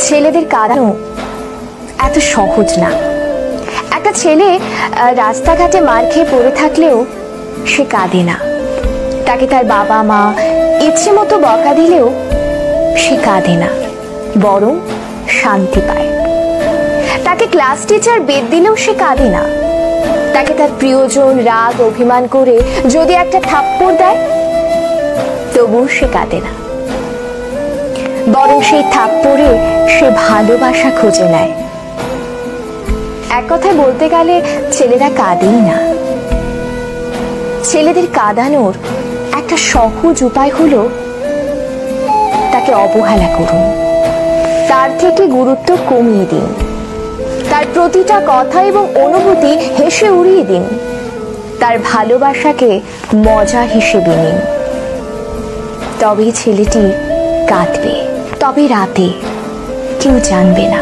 ছেলেদের কাঁদানো এত সহজ না। একটা ছেলে রাস্তাঘাটে মার খেয়ে পড়ে থাকলেও সে কাঁদে না। তাকে তার বাবা মা ইচ্ছে মতো বকা দিলেও সে কাঁদে না, বরং শান্তি পায়। তাকে ক্লাস টিচার বেদ দিলেও সে কাঁদে না। তাকে তার প্রিয়জন রাগ অভিমান করে যদি একটা থাপ্পড় দেয় তবুও সে কাঁদে না, বরং সেই থাপ্পড়ে সে ভালোবাসা খুঁজে নেয়। এক কথায় বলতে গেলে ছেলেরা কাঁদেই না। ছেলেদের কাঁদানোর একটা সহজ উপায় হলো তাকে অবহেলা করুন, তার থেকে গুরুত্ব কমিয়ে দিন, তার প্রতিটা কথা এবং অনুভূতি হেসে উড়িয়ে দিন, তার ভালোবাসাকে মজা হিসেবে নিন। তবেই ছেলেটি কাঁদবে, তবে রাতে কেউ জানবে না।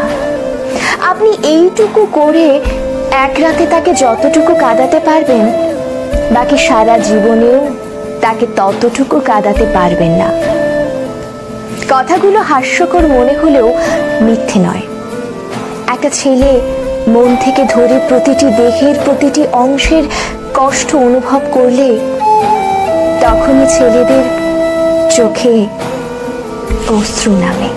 আপনি এইটুকু করে এক রাতে তাকে যতটুকু কাঁদাতে পারবেন, বাকি সারা জীবনেও তাকে ততটুকু কাঁদাতে পারবেন না। কথাগুলো হাস্যকর মনে হলেও মিথ্যে নয়। একটা ছেলে মন থেকে ধরে প্রতিটি দেহের প্রতিটি অংশের কষ্ট অনুভব করলে তখনই ছেলেদের চোখে অশ্রু নামে।